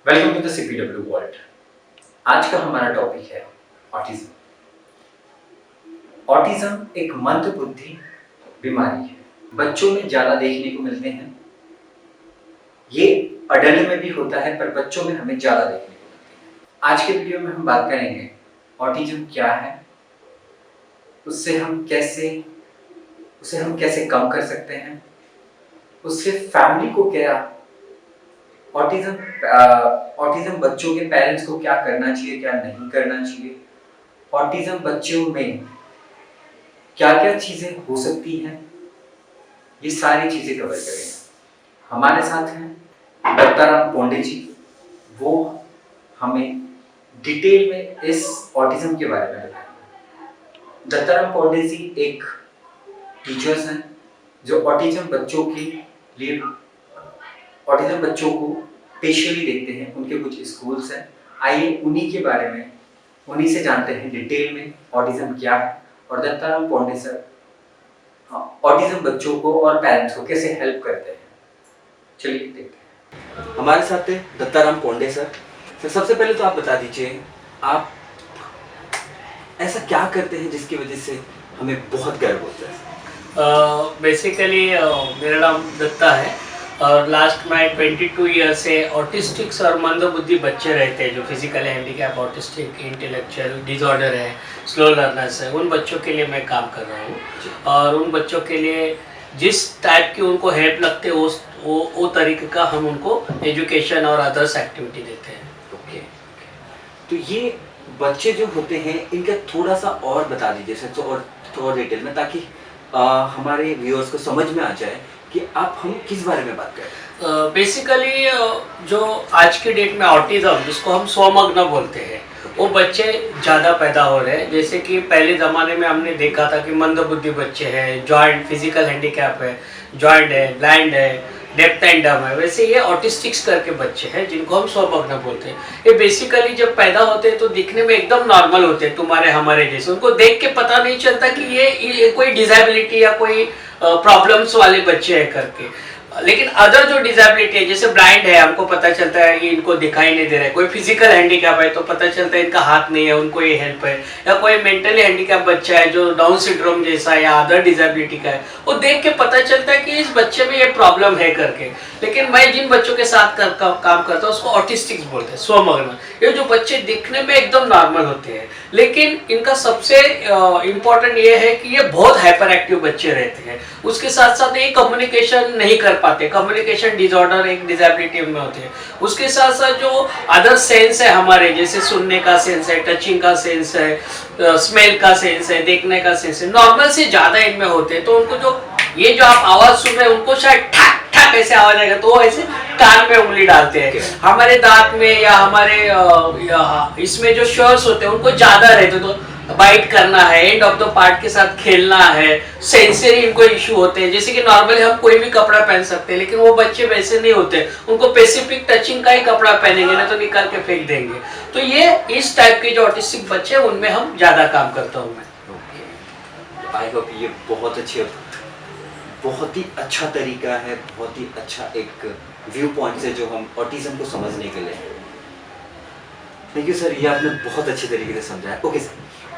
Welcome to the CPW world. आज का हमारा टॉपिक है ऑटिज्म। ऑटिज्म एक मंदबुद्धि बीमारी है, बच्चों में ज़्यादा देखने को मिलते हैं। ये अडल्ट में भी होता है पर बच्चों में हमें ज़्यादा देखने को मिलते हैं। आज के वीडियो में हम बात करेंगे ऑटिज्म क्या है, उसे हम कैसे कम कर सकते हैं, उससे फैमिली को क्या, ऑटिज्म बच्चों के पेरेंट्स को क्या करना चाहिए, क्या नहीं करना चाहिए, ऑटिज्म बच्चों में क्या क्या चीजें हो सकती हैं, ये सारी चीजें कवर करेंगे। हमारे साथ हैं दत्ताराम पोंडे जी। वो हमें डिटेल में इस ऑटिज्म के बारे में बताएंगे। दत्ताराम पोंडे जी एक टीचर्स हैं जो ऑटिज्म बच्चों को स्पेशली देखते हैं। उनके कुछ स्कूल्स हैं। आइए उन्हीं से जानते हैं डिटेल में ऑटिज्म क्या है और दत्ताराम पोंडे सर ऑटिज्म बच्चों को और पेरेंट्स को कैसे हेल्प करते हैं। चलिए देखते हैं। हमारे साथ है दत्ताराम पोंडे सर। सबसे पहले तो आप बता दीजिए, आप ऐसा क्या करते हैं जिसकी वजह से हमें बहुत गर्व होता है। बेसिकली मेरा नाम दत्ता है और लास्ट में 22 ईयर से ऑटिस्टिक्स और मंदबुद्धि बच्चे रहते हैं जो physical handicap, autistic, intellectual disorder है, स्लो लर्नर्स है, उन बच्चों के लिए मैं काम कर रहा हूँ। और उन बच्चों के लिए जिस टाइप की उनको हेल्प लगते है वो तरीके का हम उनको एजुकेशन और अदर्स एक्टिविटी देते हैं। ओके, तो ये बच्चे जो होते हैं इनका थोड़ा सा और बता दीजिए सर, तो और थोड़ा डिटेल में, ताकि हमारे व्यूअर्स को समझ में आ जाए कि आप हम किस बारे में बात कर रहे हैं। बेसिकली जो आज की डेट में ऑटिज्म, जिसको हम स्वमग्न बोलते हैं, वो बच्चे ज़्यादा पैदा हो रहे हैं। जैसे कि पहले ज़माने में हमने देखा था कि मंदबुद्धि बच्चे हैं, जॉइंट फिजिकल हैंडीकैप है, जॉइंट है, ब्लाइंड है, डेफ एंड डम है। वैसे ये ऑटिस्टिक्स करके बच्चे हैं जिनको हम स्वमग्न बोलते हैं। ये बेसिकली जब पैदा होते हैं तो दिखने में एकदम नॉर्मल होते हैं, तुम्हारे हमारे जैसे। उनको देख के पता नहीं चलता कि ये कोई डिसेबिलिटी या कोई प्रॉब्लम्स वाले बच्चे हैं करके। लेकिन अदर जो डिसेबिलिटी है, जैसे ब्लाइंड है, हमको पता चलता है कि इनको दिखाई नहीं दे रहा है। कोई फिजिकल हैंडीकैप है तो पता चलता है इनका हाथ नहीं है, उनको ये हेल्प है। या कोई मेंटली हैंडीकैप बच्चा है जो डाउन सिंड्रोम जैसा या अदर डिसेबिलिटी का है, वो देख के पता चलता है कि इस बच्चे में ये प्रॉब्लम है करके। लेकिन मैं जिन बच्चों के साथ काम करता हूँ उसको ऑटिस्टिक्स बोलते हैं, स्वमग्न। ये जो बच्चे दिखने में एकदम नॉर्मल होते हैं, लेकिन इनका सबसे इम्पोर्टेंट ये है कि ये बहुत हाइपर एक्टिव बच्चे रहते हैं। उसके साथ साथ ये कम्युनिकेशन नहीं कर पाते, कम्युनिकेशन डिसऑर्डर एक डिसेबिलिटी में होते हैं। उसके साथ साथ जो अदर सेंस है हमारे, जैसे सुनने का सेंस है, टचिंग का सेंस है, स्मेल का सेंस है, देखने का सेंस है, नॉर्मल से ज्यादा इनमें होते हैं। तो उनको जो आप आवाज सुन रहे हैं, उनको शायद ठक ठक ऐसे आवाज आएगा तो वो ऐसे कान में उंगली डालते हैं। हमारे दांत में या हमारे इसमें जो शर्स होते हैं उनको ज्यादा रहते, तो बाइट करना है, एंड ऑफ द पार्ट के साथ खेलना है, सेंसरी इनको इशू होते हैं। जैसे कि नॉर्मली हम कोई भी कपड़ा पहन सकते हैं, लेकिन वो बच्चे वैसे नहीं होते। उनको स्पेसिफिक टचिंग का ही कपड़ा पहनेंगे ना तो निकाल के फेंक देंगे। तो ये इस टाइप के जो ऑटिस्टिक बच्चे हैं उनमें हम ज्यादा काम करता हूँ मैं। आई होप ये बहुत ही अच्छा तरीका है, बहुत ही अच्छा एक व्यू पॉइंट है जो हम ऑटिज्म को समझने के लिए। थैंक यू सर, ये आपने बहुत अच्छे तरीके से समझाया। ओके सर,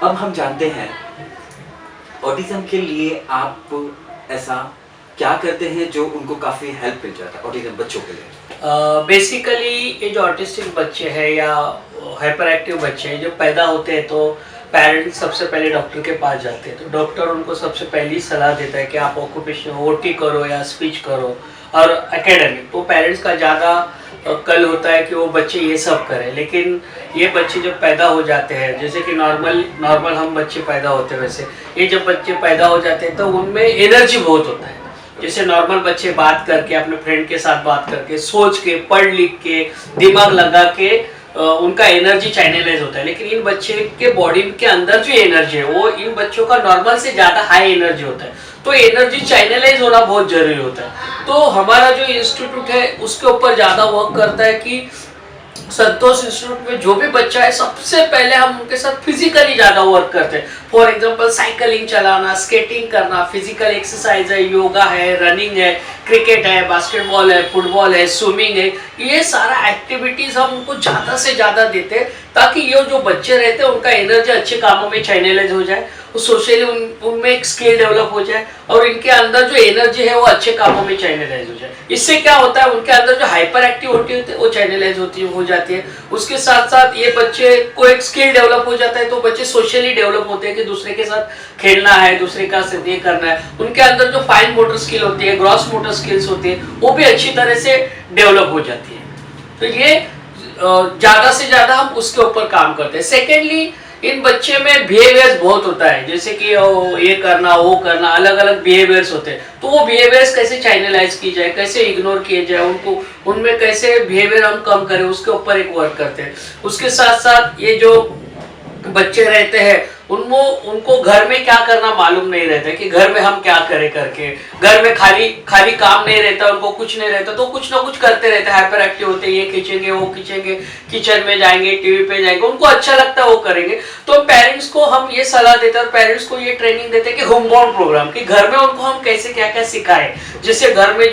अब हम जानते हैं ऑटिज्म के लिए आप ऐसा क्या करते हैं जो उनको काफ़ी हेल्प मिल जाता है ऑटिज्म बच्चों के लिए। बेसिकली ये जो ऑटिस्टिक बच्चे हैं या हाइपर एक्टिव बच्चे हैं, जब पैदा होते हैं तो पेरेंट्स सबसे पहले डॉक्टर के पास जाते हैं। तो डॉक्टर उनको सबसे पहली सलाह देता है कि आप ऑक्यूपेशन OT करो या स्पीच करो और एकेडमिक। तो पेरेंट्स का ज़्यादा कल होता है कि वो बच्चे ये सब करें। लेकिन ये बच्चे जब पैदा हो जाते हैं, जैसे कि नॉर्मल हम बच्चे पैदा होते हैं, वैसे ये जब बच्चे पैदा हो जाते हैं तो उनमें एनर्जी बहुत होता है। जैसे नॉर्मल बच्चे बात करके, अपने फ्रेंड के साथ बात करके, सोच के, पढ़ लिख के, दिमाग लगा के उनका एनर्जी चैनलाइज होता है। लेकिन इन बच्चे के बॉडी के अंदर जो एनर्जी है वो इन बच्चों का नॉर्मल से ज़्यादा हाई एनर्जी होता है। तो एनर्जी चैनलाइज होना बहुत जरूरी होता है। तो हमारा जो इंस्टीट्यूट है उसके ऊपर ज़्यादा वर्क करता है कि संतोष इंस्टीट्यूट में जो भी बच्चा है, सबसे पहले हम उनके साथ फिजिकली ज़्यादा वर्क करते हैं। फॉर एग्जांपल साइकिलिंग चलाना, स्केटिंग करना, फिजिकल एक्सरसाइज है, योगा है, रनिंग है, क्रिकेट है, बास्केटबॉल है, फुटबॉल है, स्विमिंग है, ये सारा एक्टिविटीज हम उनको ज़्यादा से ज़्यादा देते हैं ताकि ये जो बच्चे रहते हैं उनका एनर्जी अच्छे कामों में चैनलाइज हो जाए, सोशली उनमें एक स्किल डेवलप हो जाए और इनके अंदर जो एनर्जी है वो अच्छे कामों में चैनलाइज हो जाए। इससे क्या होता है, उनके अंदर जो हाइपर एक्टिविटी होती है वो चैनलाइज हो जाती है। उसके साथ साथ ये बच्चे को एक स्किल डेवलप हो जाता है, तो बच्चे सोशली डेवलप होते हैं कि दूसरे के साथ खेलना है, दूसरे का साथ ये करना है। उनके अंदर जो फाइन मोटर स्किल होती है, ग्रॉस मोटर स्किल्स होती है, वो भी अच्छी तरह से डेवलप हो जाती है। तो ये ज्यादा से ज्यादा हम उसके ऊपर काम करते हैं। सेकेंडली, इन बच्चे में बिहेवियर्स बहुत होता है, जैसे कि ये करना, वो करना, अलग अलग बिहेवियर्स होते हैं। तो वो बिहेवियर्स कैसे चैनलाइज की जाए, कैसे इग्नोर किए जाए, उनको उनमें कैसे बिहेवियर हम कम करें, उसके ऊपर एक वर्क करते हैं। उसके साथ साथ ये जो बच्चे रहते हैं उनको घर में क्या करना मालूम नहीं रहता कि घर में हम क्या करें करके, घर में खाली काम नहीं रहता, उनको कुछ नहीं रहता, तो कुछ ना कुछ करते रहते हैं, हाइपर एक्टिव होते हैं, ये खींचेंगे, वो खींचेंगे, किचन में जाएंगे, टीवी पे जाएंगे, उनको अच्छा लगता है वो करेंगे। तो पेरेंट्स को हम ये सलाह देते हैं और पेरेंट्स को ये ट्रेनिंग देते हैं कि होम बाउंड प्रोग्राम, कि घर में उनको हम कैसे क्या क्या सिखाएं। जैसे घर में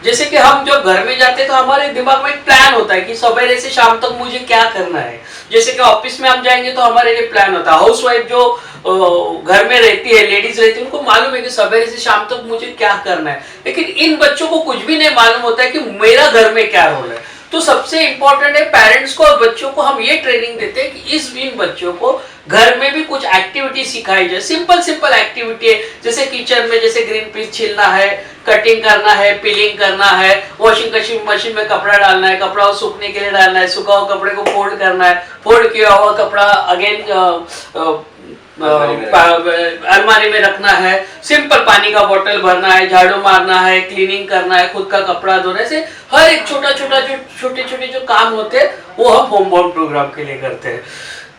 जैसे कि हम जब घर में जाते हैं तो हमारे दिमाग में एक प्लान होता है कि सवेरे से शाम तक मुझे क्या करना है। जैसे कि ऑफिस में हम जाएंगे तो हमारे लिए प्लान होता है। हाउस वाइफ जो घर में रहती है, लेडीज रहती है, उनको मालूम है कि सवेरे से शाम तक मुझे क्या करना है। लेकिन इन बच्चों को कुछ भी नहीं मालूम होता है कि मेरा घर में क्या रोल है। तो सबसे इंपॉर्टेंट है पेरेंट्स को और बच्चों को हम ये ट्रेनिंग देते हैं कि इन बच्चों को घर में भी कुछ एक्टिविटी सिखाई जाए। सिंपल एक्टिविटी है, जैसे किचन में जैसे ग्रीन पीस छीलना है, कटिंग करना है, पीलिंग करना है, वॉशिंग मशीन में कपड़ा डालना है, कपड़ा सूखने के लिए डालना है, सूखा हुआ कपड़े को फोल्ड करना है, फोल्ड किया हुआ कपड़ा अगेन अलमारी में रखना है, सिंपल पानी का बोतल भरना है, झाड़ू मारना है, क्लीनिंग करना है, खुद का कपड़ा धोने से हर एक छोटे जो काम होते हैं वो हम होम बाउंड प्रोग्राम के लिए करते हैं।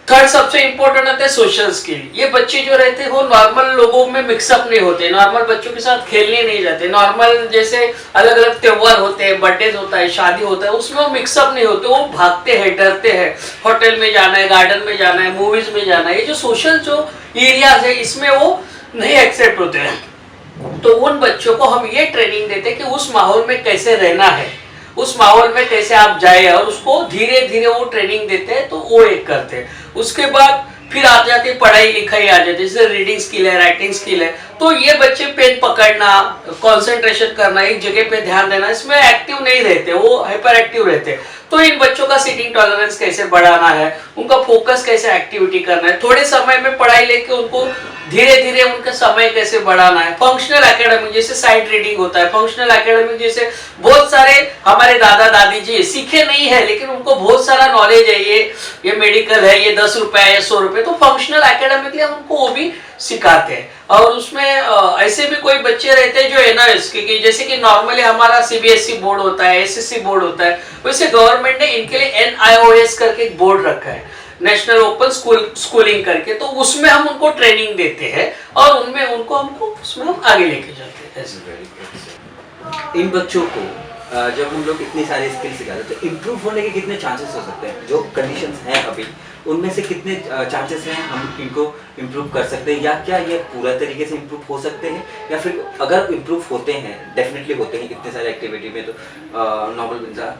थर्ड सबसे इंपॉर्टेंट होता है सोशल स्किल। ये बच्चे जो रहते हैं वो नॉर्मल लोगों में मिक्सअप नहीं होते, नॉर्मल बच्चों के साथ खेलने नहीं जाते। नॉर्मल जैसे अलग अलग त्योहार होते हैं, बर्थडे होता है, शादी होता है, उसमें वो मिक्सअप नहीं होते, वो भागते हैं, डरते हैं। होटल में जाना है, गार्डन में जाना है, मूवीज में जाना है, ये जो सोशल जो एरियाज है इसमें वो नहीं एक्सेप्ट होते हैं। तो उन बच्चों को हम ये ट्रेनिंग देते हैं कि उस माहौल में कैसे रहना है, उस माहौल में कैसे आप जाए, और उसको धीरे धीरे वो ट्रेनिंग देते हैं। तो वो एक करते हैं। उसके बाद फिर आ जाती है पढ़ाई लिखाई आ जाती है, जैसे रीडिंग स्किल है, राइटिंग स्किल है। तो ये बच्चे पेन पकड़ना, कंसंट्रेशन करना, एक जगह पे ध्यान देना, इसमें एक्टिव नहीं रहते, वो हाइपर एक्टिव रहते। तो इन बच्चों का सीटिंग टॉलरेंस कैसे बढ़ाना है, उनका फोकस कैसे एक्टिविटी करना है, थोड़े समय में पढ़ाई लेके उनको धीरे धीरे उनका समय कैसे बढ़ाना है। फंक्शनल एकेडमिक जैसे साइड रीडिंग होता है, फंक्शनल एकेडमिक जैसे बहुत सारे हमारे दादा दादी जी सीखे नहीं है लेकिन उनको बहुत सारा नॉलेज है, ये मेडिकल है, ये 10 रुपए है, 100 रुपए, तो फंक्शनल एकेडमिक लिए हमको वो भी सिखाते हैं। और उसमें ऐसे भी कोई बच्चे रहते हैं जो एनआईएस के, जैसे कि नॉर्मली हमारा सीबीएसई बोर्ड होता है, एसएससी बोर्ड होता है, वैसे गवर्नमेंट ने इनके लिए एनआईओएस करके एक बोर्ड रखा है, नेशनल ओपन स्कूलिंग करके। तो उसमें हम उनको ट्रेनिंग देते हैं और उनमें हमको उसमें हम आगे लेके जाते हैं। इन बच्चों को जब हम लोग इतनी सारी स्किल सिखाते हैं तो इम्प्रूव होने के कितने चांसेस हो सकते हैं? जो कंडीशंस हैं अभी उनमें से कितने चांसेस हैं हम इनको इम्प्रूव कर सकते हैं, या क्या ये पूरा तरीके से इम्प्रूव हो सकते हैं, या फिर अगर इम्प्रूव होते हैं, डेफिनेटली होते हैं इतने सारे एक्टिविटी में, तो नॉर्मल इंसान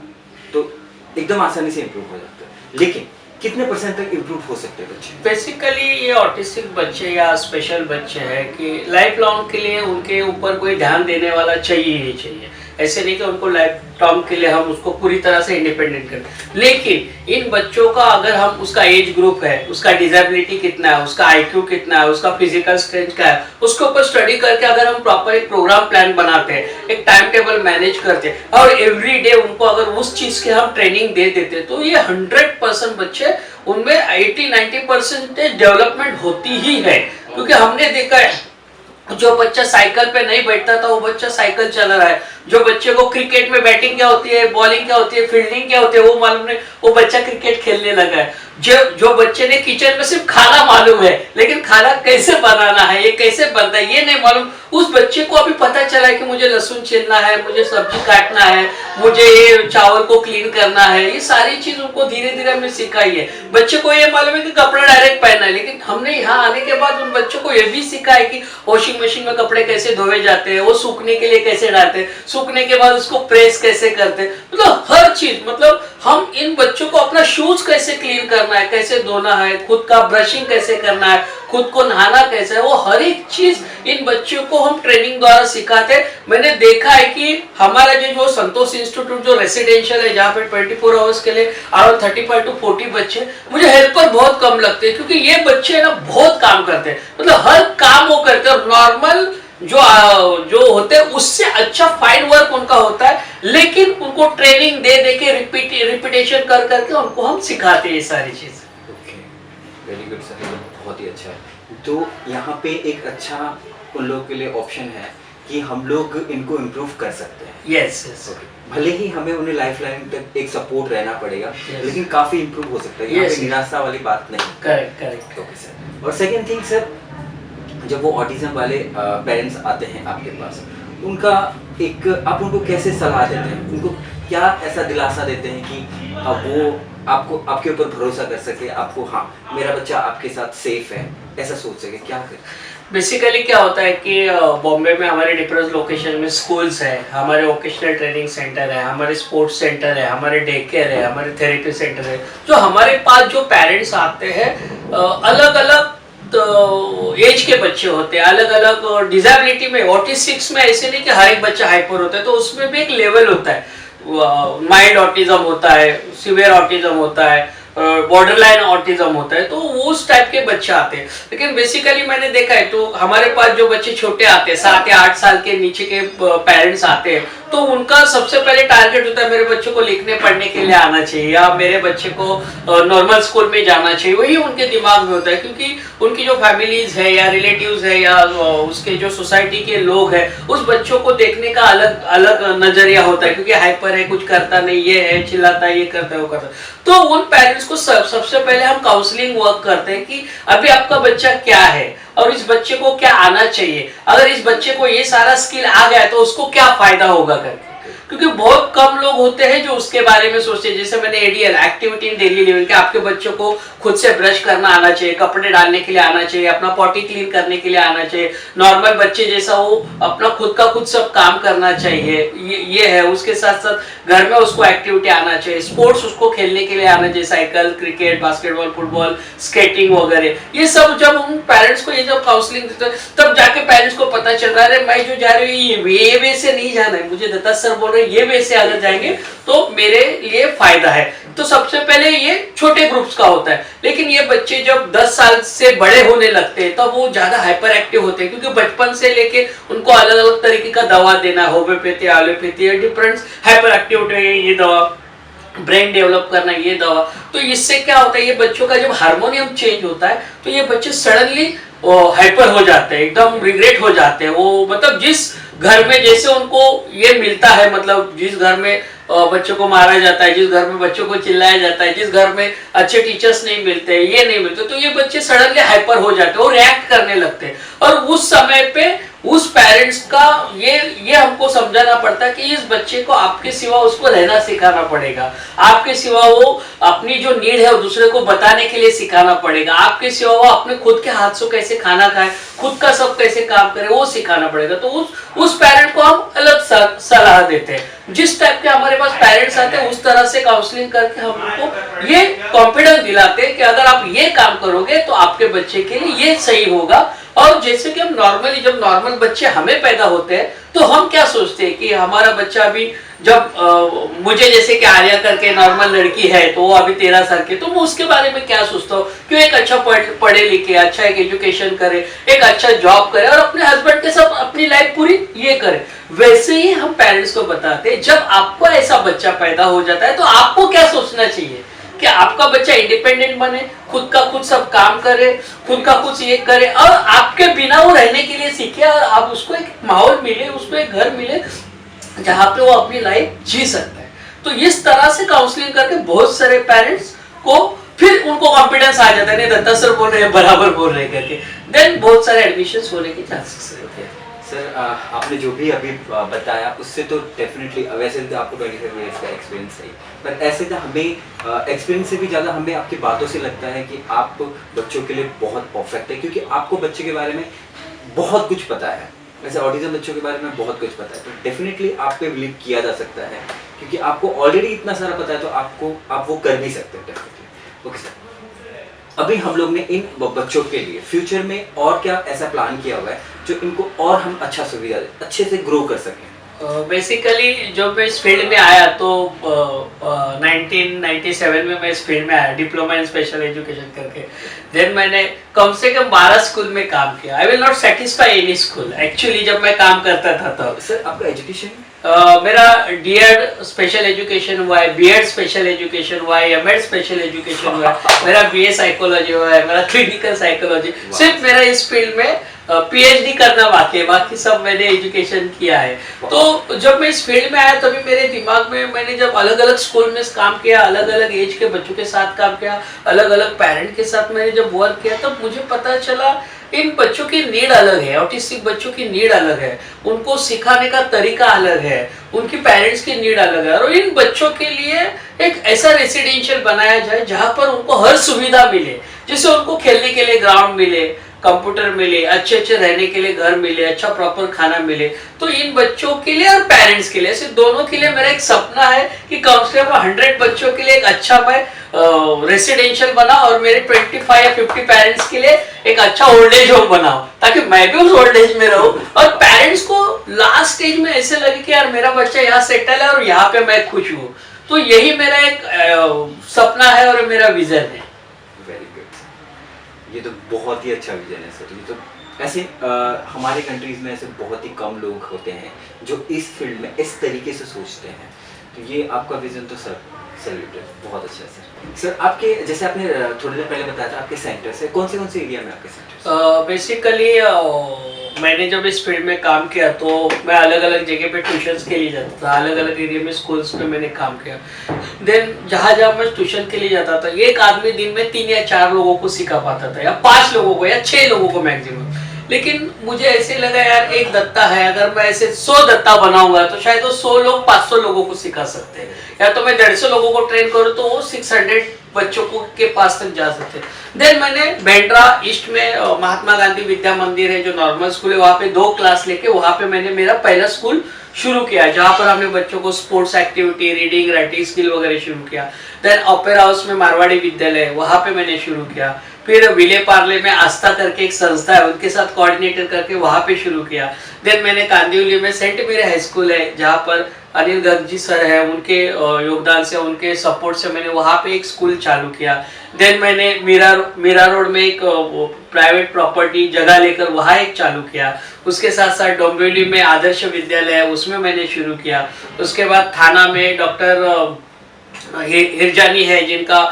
तो एकदम आसानी से इम्प्रूव हो जाता है, लेकिन कितने % तक इम्प्रूव हो सकते हैं बच्चे? बेसिकली ये ऑटिस्टिक बच्चे या स्पेशल बच्चे हैं कि लाइफ लॉन्ग के लिए उनके ऊपर कोई ध्यान देने वाला चाहिए ही चाहिए। ऐसे नहीं कि उनको लाइफ टाइम के लिए हम उसको पूरी तरह से इंडिपेंडेंट करें, लेकिन इन बच्चों का अगर हम उसका एज ग्रुप है, उसका डिसेबिलिटी कितना है, उसका आईक्यू कितना है, उसका फिजिकल स्ट्रेंथ क्या है, उसके ऊपर स्टडी करके अगर हम प्रॉपर एक प्रोग्राम प्लान बनाते हैं, एक टाइम टेबल मैनेज करते हैं और एवरी डे उनको अगर उस चीज के हम ट्रेनिंग दे देते हैं, तो ये 100% बच्चे उनमें 80-90% डेवलपमेंट होती ही है। क्योंकि हमने देखा है जो बच्चा साइकिल पे नहीं बैठता था वो बच्चा साइकिल चला रहा है, जो बच्चे को क्रिकेट में बैटिंग क्या होती है, बॉलिंग क्या होती है, फील्डिंग क्या होती है वो मालूम नहीं, वो बच्चा क्रिकेट खेलने लगा है। जो बच्चे ने किचन में सिर्फ खाना मालूम है लेकिन खाना कैसे बनाना है, ये कैसे बनता है ये नहीं मालूम, उस बच्चे को अभी पता चला है कि मुझे लहसुन छीलना है, मुझे सब्जी काटना है, मुझे ये चावल को क्लीन करना है, ये सारी चीज उनको धीरे धीरे हमने सिखाई है। बच्चे को ये मालूम है कि कपड़ा डायरेक्ट पहनना है, लेकिन हमने यहाँ आने के बाद उन बच्चों को ये भी सिखा है कि वॉशिंग मशीन में कपड़े कैसे धोए जाते हैं, वो सूखने के लिए कैसे डालते हैं, सूखने के बाद उसको प्रेस कैसे करते हैं, मतलब हर चीज, मतलब हम इन बच्चों को अपना शूज कैसे क्लीन करना है, कैसे धोना है, खुद का ब्रशिंग कैसे करना है, खुद को नहाना कैसे है, वो हर एक चीज इन बच्चों को हम ट्रेनिंग द्वारा सिखाते हैं। मैंने देखा है कि हमारा जो संतोष इंस्टीट्यूट जो रेसिडेंशियल है, जहाँ पे 24 आवर्स के लिए अराउंड 35 to 40 बच्चे, मुझे हेल्पर बहुत कम लगते हैं, क्योंकि ये बच्चे ना बहुत काम करते हैं, मतलब हर काम वो करते हैं, और नॉर्मल जो होते हैं उससे अच्छा फाइन वर्क उनका होता है, लेकिन उनको ट्रेनिंग दे दे के रिपीटेशन कर करके उनको हम सिखाते हैं ये सारी चीजें। वेरी गुड सर, बहुत ही अच्छा है। तो यहाँ पे एक अच्छा उन लोगों के लिए ऑप्शन है कि हम लोग इनको इम्प्रूव कर सकते हैं। यस यस, भले ही हमें उन्हें लाइफ लाइन तक एक सपोर्ट रहना पड़ेगा, Yes. लेकिन काफी इम्प्रूव हो सकता है। यहाँ Yes. पे निराशा वाली बात नहीं। Correct correct. Okay sir. और सेकेंड थिंग सर, जब वो ऑटिज्म वाले पेरेंट्स आते हैं आपके पास, उनका एक आप उनको कैसे सलाह देते हैं, उनको क्या ऐसा दिलासा देते हैं कि अब वो आपको आपके ऊपर भरोसा कर सके, आपको हाँ मेरा बच्चा आपके साथ सेफ है ऐसा सोच सके, क्या करें? बेसिकली क्या होता है कि बॉम्बे में हमारे डिफरेंट लोकेशन में स्कूल्स है, हमारे वोकेशनल ट्रेनिंग सेंटर है, हमारे स्पोर्ट्स सेंटर है, हमारे डे केयर है, हमारे थेरेपी सेंटर है। जो हमारे पास जो पेरेंट्स आते हैं, अलग अलग एज के बच्चे होते हैं, अलग अलग डिसेबिलिटी में, ऑटिस्टिक्स में ऐसे नहीं कि हर एक बच्चा हाइपर होता है, तो उसमें भी एक लेवल होता है, माइल्ड ऑटिज्म होता है, सीवियर ऑटिज्म होता है, बॉर्डरलाइन ऑटिज्म होता है, तो उस टाइप के बच्चे आते हैं। लेकिन बेसिकली मैंने देखा है, तो हमारे पास जो बच्चे छोटे आते हैं, 7 या 8 साल के नीचे के पेरेंट्स आते हैं, तो उनका सबसे पहले टारगेट होता है मेरे बच्चे को लिखने पढ़ने के लिए आना चाहिए, या मेरे बच्चे को नॉर्मल स्कूल में जाना चाहिए, वही उनके दिमाग में होता है, क्योंकि उनकी जो फैमिलीज है या रिलेटिव्स है या उसके जो सोसाइटी के लोग हैं, उस बच्चों को देखने का अलग अलग नजरिया होता है, क्योंकि हाइपर है, कुछ करता नहीं, ये है, चिल्लाता है, ये करता है, वो करता है। तो उन पेरेंट्स को सबसे पहले हम काउंसलिंग वर्क करते हैं कि अभी आपका बच्चा क्या है और इस बच्चे को क्या आना चाहिए, अगर इस बच्चे को ये सारा स्किल आ गया तो उसको क्या फायदा होगा करके, क्योंकि बहुत कम लोग होते हैं जो उसके बारे में सोचते हैं। जैसे मैंने ADL, activity in daily living, के आपके बच्चों को खुद से ब्रश करना आना चाहिए, कपड़े डालने के लिए आना चाहिए, अपना पॉटी क्लीन करने के लिए आना चाहिए, नॉर्मल बच्चे जैसा वो अपना खुद का खुद सब काम करना चाहिए, ये है। उसके साथ साथ घर में उसको एक्टिविटी आना चाहिए, स्पोर्ट्स उसको खेलने के लिए आना चाहिए, cycle, cricket, basketball, football, skating वगैरह। ये सब जब उन पेरेंट्स को ये जब काउंसलिंग देते हैं, तब जाके पेरेंट्स को पता चल रहा है, मैं जो जा रही हूँ ये वे से नहीं जाना है, मुझे दत्ता सर बोल रहे ये वे से अगर जाएंगे तो मेरे लिए फायदा है। तो सबसे पहले ये छोटे ग्रुप्स का होता है, लेकिन ये बच्चे जब 10 साल से बड़े होने लगते हैं तब वो ज्यादा हाइपर एक्टिव होते हैं, क्योंकि बचपन से लेके उनको अलग अलग तरीके का दवा देना, homeopathy, allopathy, different hyper activity है, ये दवा, ब्रेन डेवलप करना, ये दवा। तो इससे क्या होता है, ये बच्चों का जब हार्मोनियम चेंज होता है तो ये बच्चे सडनली हाइपर हो जाते हैं, एकदम रिग्रेट हो जाते हैं। वो मतलब जिस घर में जैसे उनको ये मिलता है, मतलब जिस घर में बच्चों को मारा जाता है, जिस घर में बच्चों को चिल्लाया जाता है, जिस घर में अच्छे टीचर्स नहीं मिलते, ये नहीं मिलते, तो ये बच्चे सडनली हाइपर हो जाते हैं और रिएक्ट करने लगते हैं। और उस समय पे उस पेरेंट्स का ये हमको समझाना पड़ता है कि इस बच्चे को आपके सिवा उसको रहना सिखाना पड़ेगा, आपके सिवा वो अपनी जो नीड है वो दूसरे को बताने के लिए सिखाना पड़ेगा, आपके सिवा वो अपने खुद के हाथ से कैसे खाना खाए, खुद का सब कैसे काम करे वो सिखाना पड़ेगा। तो उस पेरेंट को हम अलग सलाह देते हैं। जिस टाइप के हमारे पास पेरेंट्स आते हैं उस तरह से काउंसलिंग करके हम उनको ये कॉन्फिडेंस दिलाते हैं कि अगर आप ये काम करोगे तो आपके बच्चे के लिए ये सही होगा। और जैसे कि हम नॉर्मली जब नॉर्मल बच्चे हमें पैदा होते हैं तो हम क्या सोचते हैं कि हमारा बच्चा अभी जब मुझे जैसे कि आर्या करके नॉर्मल लड़की है तो वो अभी 13 साल की, तो मैं उसके बारे में क्या सोचता हूँ कि एक अच्छा पढ़े लिखे, अच्छा एक एजुकेशन करे, एक अच्छा जॉब करे और अपने हस्बैंड के साथ अपनी लाइफ पूरी ये करे। वैसे ही हम पेरेंट्स को बताते हैं जब आपको ऐसा बच्चा पैदा हो जाता है तो आपको क्या सोचना चाहिए कि आपका बच्चा इंडिपेंडेंट बने, खुद का खुद सब काम करे, खुद का कुछ ये करे और आपके बिना वो रहने के लिए सीखे और आप उसको एक माहौल मिले, उसको एक घर मिले जहाँ पे वो अपनी लाइफ जी सकता है। तो इस तरह से काउंसलिंग करके बहुत सारे पेरेंट्स को फिर उनको कॉन्फिडेंस आ जाता है, नहीं दत्ता सर बोल रहे हैं बराबर बोल रहे हैं करके, देन बहुत सारे एडमिशन होने के चांसेस रहते हैं। सर आपने जो भी अभी बताया उससे तो डेफिनेटली, वैसे तो आपको 25 ईयर्स का एक्सपीरियंस है, पर ऐसे तो हमें एक्सपीरियंस से भी ज़्यादा हमें आपकी बातों से लगता है कि आप बच्चों के लिए बहुत परफेक्ट है, क्योंकि आपको बच्चे के बारे में बहुत कुछ पता है, वैसे ऑटिज्म बच्चों के बारे में बहुत कुछ पता है, तो डेफिनेटली आप पे बिलीव किया जा सकता है क्योंकि आपको ऑलरेडी इतना सारा पता है, तो आप वो कर भी सकते हैं डेफिनेटली। ओके सर, अभी हम लोग ने इन बच्चों के लिए फ्यूचर में और क्या ऐसा प्लान किया हुआ है जो इनको और हम अच्छा सुविधा अच्छे से ग्रो कर सकें? बेसिकली जब मैं इस फील्ड में आया तो 1997 में मैं इस फील्ड में आया, डिप्लोमा इन स्पेशल एजुकेशन करके। देन मैंने कम से कम 12 स्कूल में काम किया। I will not satisfy any school actually, जब मैं काम करता था तब। सर आपका एजुकेशन? मेरा डीएड स्पेशल एजुकेशन हुआ है, बीएड स्पेशल एजुकेशन हुआ है, एमएड स्पेशल एजुकेशन हुआ है, मेरा बीए साइकोलॉजी हुआ है, मेरा क्लिनिकल साइकोलॉजी। सिर्फ मेरा इस फील्ड में पीएचडी करना बाकी है, बाकी सब मैंने एजुकेशन किया है। तो जब मैं इस फील्ड में आया तभी मेरे दिमाग में, मैंने जब अलग अलग स्कूल में काम किया, अलग अलग एज के बच्चों के साथ काम किया, अलग अलग पेरेंट के साथ मैंने जब वर्क किया, तब मुझे पता चला इन बच्चों की नीड अलग है, ऑटिस्टिक बच्चों की नीड अलग है, उनको सिखाने का तरीका अलग है, उनकी पेरेंट्स की नीड अलग है। और इन बच्चों के लिए एक ऐसा रेसिडेंशियल बनाया जाए जहां पर उनको हर सुविधा मिले, जिससे उनको खेलने के लिए ग्राउंड मिले, कंप्यूटर मिले, अच्छे अच्छे रहने के लिए घर मिले, अच्छा प्रॉपर खाना मिले। तो इन बच्चों के लिए और पेरेंट्स के लिए, ऐसे दोनों के लिए मेरा एक सपना है कि कम से कम 100 बच्चों के लिए एक अच्छा मैं रेसिडेंशियल बना और मेरे 25 या 50 पेरेंट्स के लिए एक अच्छा ओल्ड एज होम बनाओ, ताकि मैं भी उस ओल्ड एज में रहूं और पेरेंट्स को लास्ट स्टेज में ऐसे लगे कि यार मेरा बच्चा यहाँ सेटल है और यहाँ पे मैं खुश हूँ। तो यही मेरा एक सपना है और मेरा विजन है। वेरी गुड, ये तो बहुत ही अच्छा विजन है सर। ये तो ऐसे हमारे कंट्रीज में ऐसे बहुत ही कम लोग होते हैं जो इस फील्ड में इस तरीके से सोचते हैं, तो ये आपका विजन तो सर सैल्यूटेड, बहुत अच्छा है सर। सर आपके, जैसे आपने थोड़ी देर पहले बताया था आपके सेंटर्स है, कौन से एरिया में आपके सेंटर्स? बेसिकली मैंने जब इस फील्ड में काम किया तो मैं अलग अलग जगह पे ट्यूशंस के लिए जाता था, अलग अलग एरिया में स्कूल्स में मैंने काम किया। देन जहाँ जहाँ मैं ट्यूशन के लिए जाता था, एक आदमी दिन में 3 या 4 लोगों को सिखा पाता था, या 5 लोगों को या 6 लोगों को मैक्सिमम। लेकिन मुझे ऐसे लगा यार एक दत्ता है, अगर मैं ऐसे 100 दत्ता बनाऊंगा तो शायद वो 100 लोग 500 लोगों को सिखा सकते हैं, या तो मैं 150 लोगों को ट्रेन करूँ तो वो 600 बच्चों को के पास तक जा सकते हैं। देन मैंने बेंड्रा ईस्ट में महात्मा गांधी विद्या मंदिर है जो नॉर्मल स्कूल है, वहाँ पे 2 क्लास लेके वहाँ पे मैंने मेरा पहला स्कूल शुरू किया, जहाँ पर हमने बच्चों को sports activity, reading, writing skill वगैरह शुरू किया। देन ओपेरा हाउस में मारवाड़ी विद्यालय, वहाँ पे मैंने शुरू किया। फिर विले पार्ले में आस्था करके एक संस्था है, उनके साथ कोऑर्डिनेटर करके वहाँ पे शुरू किया। देन मैंने कांदिवली में सेंट मेरी हाई स्कूल है, जहाँ पर अनिल गर्ग जी सर है, उनके योगदान से, उनके सपोर्ट से मैंने वहाँ पे एक स्कूल चालू किया। देन मैंने मीरा रोड में एक प्राइवेट प्रॉपर्टी जगह लेकर वहाँ एक चालू किया। उसके साथ साथ डोंबिवली में आदर्श विद्यालय है, उसमें मैंने शुरू किया। उसके बाद थाना में डॉक्टर हिरजानी है, जिनका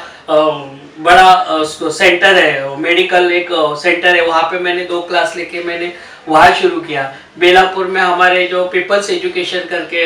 बड़ा सेंटर है, मेडिकल एक सेंटर है, वहाँ पे मैंने 2 क्लास लेके मैंने वहाँ शुरू किया। बेलापुर में हमारे जो पीपल्स एजुकेशन करके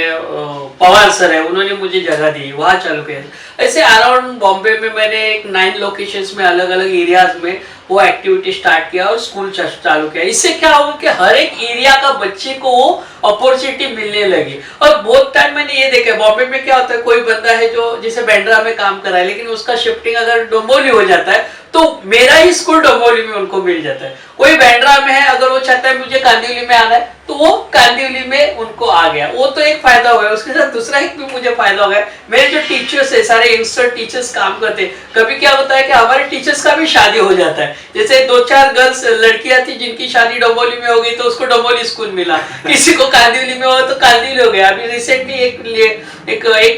पवार सर है, उन्होंने मुझे जगह दी, वहाँ चालू किया। ऐसे अराउंड बॉम्बे में मैंने एक 9 लोकेशंस में अलग अलग एरियाज में वो एक्टिविटी स्टार्ट किया और स्कूल चालू किया। इससे क्या हुआ कि हर एक एरिया का बच्चे को वो अपॉर्चुनिटी मिलने लगी। और बहुत टाइम मैंने ये देखा, बॉम्बे में क्या होता है, कोई बंदा है जो जिसे बैंड्रा में काम कर रहा है, लेकिन उसका शिफ्टिंग अगर डोंबिवली हो जाता है तो मेरा ही स्कूल डोंबिवली में उनको मिल जाता है। कोई बैंड्रा में है, अगर वो चाहता है मुझे कांदिवली में आना है तो वो कांदिवली में उनको आ गया, वो तो एक फायदा हो गया। उसके साथ दूसरा एक भी मुझे फायदा हो गया, मेरे जो टीचर्स है, सारे यंगस्टर टीचर्स काम करते हैं, कभी क्या होता है कि हमारे टीचर्स का भी शादी हो जाता है। जैसे 2-4 गर्ल्स लड़कियां थी जिनकी शादी डोंबिवली में हो गई तो उसको डोंबिवली स्कूल मिला, किसी को कांदिवली में हो तो कांदिवली हो गया। अभी रिसेंटली एक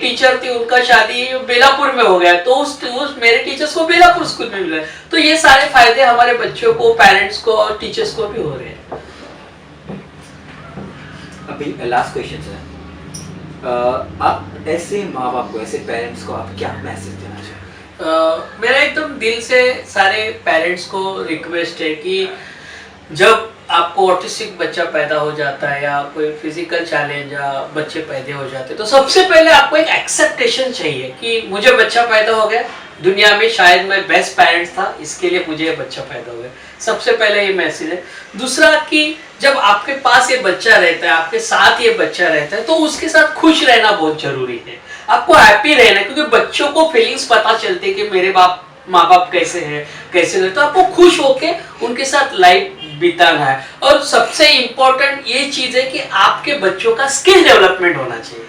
टीचर थी, उनका शादी बेलापुर में हो गया तो उस मेरे टीचर्स को बेलापुर स्कूल में मिला। तो ये सारे फायदे हमारे बच्चों को, पेरेंट्स को और टीचर्स को भी हो रहे हैं। अभी लास्ट क्वेश्चन है, आप ऐसे माँ बाप को, ऐसे पेरेंट्स को आप क्या मैसेज देना चाहेंगे? मेरा एकदम दिल से सारे पेरेंट्स को रिक्वेस्ट है कि जब आपको ऑटिस्टिक बच्चा पैदा हो जाता है या कोई फिजिकल चैलेंज या बच्चे पैदा हो जाते हैं, तो सबसे पहले आपको एक एक्सेप्टेशन चाहिए कि मुझे बच्चा पैदा हो गया, दुनिया में शायद मैं बेस्ट पेरेंट्स था, इसके लिए मुझे बच्चा पैदा हो गया। सबसे पहले ये मैसेज है। दूसरा कि जब आपके पास ये बच्चा रहता है, आपके साथ ये बच्चा रहता है, तो उसके साथ खुश रहना बहुत जरूरी है। आपको हैप्पी रहना है, क्योंकि बच्चों को फीलिंग्स पता चलती है कि मेरे माँ बाप कैसे हैं, कैसे नहीं, तो आपको खुश होके उनके साथ लाइफ बिताना है। और सबसे इम्पोर्टेंट ये चीज है कि आपके बच्चों का स्किल डेवलपमेंट होना चाहिए।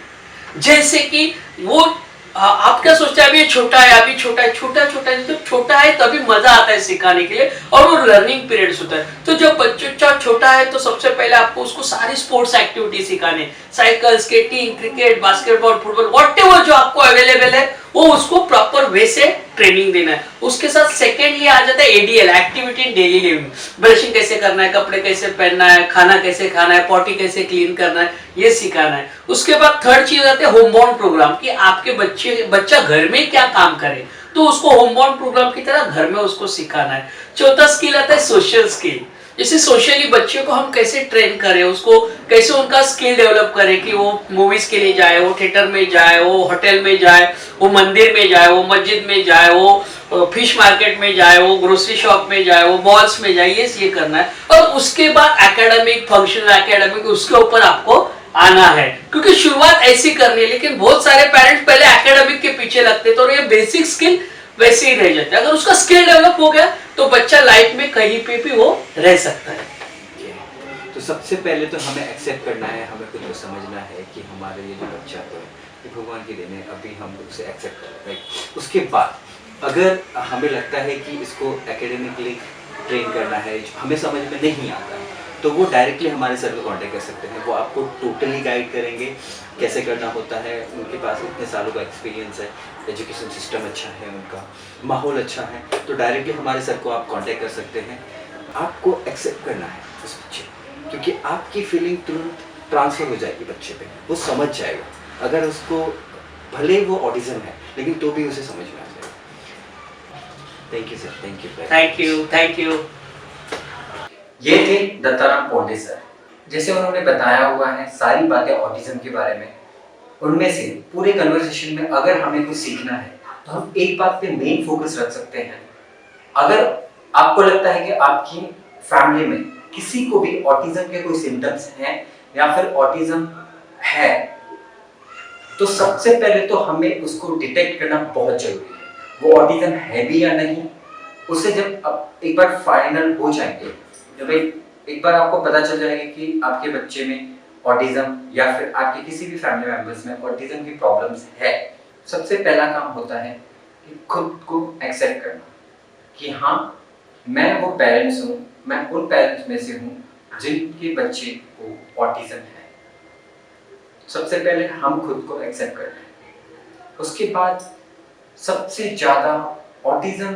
जैसे कि वो आप क्या सोचते हैं अभी ये छोटा है, अभी छोटा है, छोटा जब छोटा है तभी मजा आता है सिखाने के लिए, और वो लर्निंग पीरियड्स होता है। तो जब बच्चा छोटा है तो सबसे पहले आपको उसको सारी स्पोर्ट्स एक्टिविटी सिखाने, cycle, skating, cricket, basketball, football, whatever जो आपको अवेलेबल है वो उसको प्रॉपर वे से ट्रेनिंग देना है। उसके साथ सेकेंड ये आ जाता है ADL, activity in daily living. Brushing कैसे करना है, कपड़े कैसे पहनना है, खाना कैसे खाना है, पॉटी कैसे क्लीन करना है, ये सिखाना है। उसके बाद थर्ड चीज आती है होमबॉर्न प्रोग्राम, कि आपके बच्चा घर में क्या काम करे, तो उसको होमबॉर्न प्रोग्राम की तरह घर में उसको सिखाना है। चौथा स्किल आता है सोशल स्किल, जैसे सोशली बच्चों को हम कैसे ट्रेन करें, उसको कैसे उनका स्किल डेवलप करें कि वो मूवीज के लिए जाए, वो थिएटर में जाए, वो होटल में जाए, वो मंदिर में जाए, वो मस्जिद में जाए, वो फिश मार्केट में जाए, वो ग्रोसरी शॉप में जाए, वो मॉल्स में जाए, ये करना है। और उसके बाद एकेडमिक, फंक्शनल एकेडमिक, उसके ऊपर आपको आना है, क्योंकि शुरुआत ऐसी करनी है। लेकिन बहुत सारे पेरेंट्स पहले एकेडमिक के पीछे लगते तो ये बेसिक स्किल वैसे ही रह जाते। अगर उसका स्किल डेवलप हो गया तो बच्चा लाइफ में कहीं पे भी वो रह सकता है। तो सबसे पहले तो हमें एक्सेप्ट करना है, हमें खुद को समझना है कि हमारे ये जो बच्चा है ये भगवान की देन है, अभी हम उसे एक्सेप्ट करें, राइट। उसके बाद अगर हमें लगता है कि इसको एकेडमिकली ट्रेन करना है, हमें समझ में नहीं आता है, तो वो डायरेक्टली हमारे सर को कांटेक्ट कर सकते हैं। वो आपको टोटली गाइड करेंगे कैसे करना होता है। उनके पास इतने सालों का एक्सपीरियंस है, एजुकेशन सिस्टम अच्छा है, उनका माहौल अच्छा है, तो डायरेक्टली हमारे सर को आप कांटेक्ट कर सकते हैं। आपको एक्सेप्ट करना है उस बच्चे को, क्योंकि आपकी फीलिंग तुरंत ट्रांसफर हो जाएगी बच्चे पे, वो समझ जाएगा। अगर उसको भले वो ऑटिज्म है लेकिन तो भी उसे समझ में आ जाएगा। Thank you sir, thank you. ये थे दत्ताराम पोंडे सर। जैसे उन्होंने बताया हुआ है सारी बातें ऑटिज्म के बारे में, उनमें से पूरे कन्वर्सेशन में अगर हमें कुछ सीखना है तो हम एक बात पे मेन फोकस रख सकते हैं। अगर आपको लगता है कि आपकी फैमिली में किसी को भी ऑटिज्म के कोई सिम्टम्स हैं या फिर ऑटिज्म है, तो सबसे पहले तो हमें उसको डिटेक्ट करना बहुत जरूरी है, वो ऑटिज्म है भी या नहीं। उसे जब एक बार फाइनल हो जाएंगे, जब एक बार आपको पता चल जाएगा कि आपके बच्चे में ऑटिज्म या फिर आपके किसी भी फैमिली मेंबर्स में ऑटिज्म की प्रॉब्लम्स है, सबसे पहला काम होता है कि खुद को एक्सेप्ट करना कि हाँ, मैं वो पेरेंट्स हूँ, मैं उन पेरेंट्स में से हूँ जिनके बच्चे को ऑटिज्म है। सबसे पहले हम खुद को एक्सेप्ट करना है। उसके बाद सबसे ज्यादा ऑटिज्म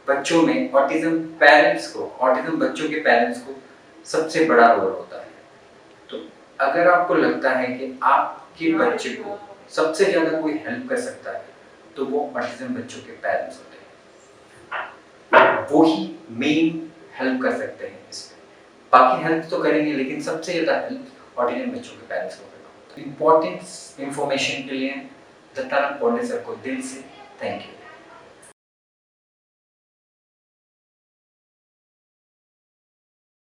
बच्चों में, ऑटिज्म पेरेंट्स को, ऑटिज्म बच्चों के पेरेंट्स को सबसे बड़ा रोल होता है। तो अगर आपको लगता है कि आपके बच्चे को सबसे ज्यादा कोई हेल्प कर सकता है तो वो ऑटिज्म बच्चों के पेरेंट्स होते हैं, वो ही मेन हेल्प कर सकते हैं इसमें। बाकी हेल्प तो करेंगे लेकिन सबसे ज्यादा हेल्प ऑटिज्म बच्चों के पेरेंट्स को करना होता है। इंपॉर्टेंट इंफॉर्मेशन के लिए दत्ताराम पोंडे सर को दिल से थैंक यू।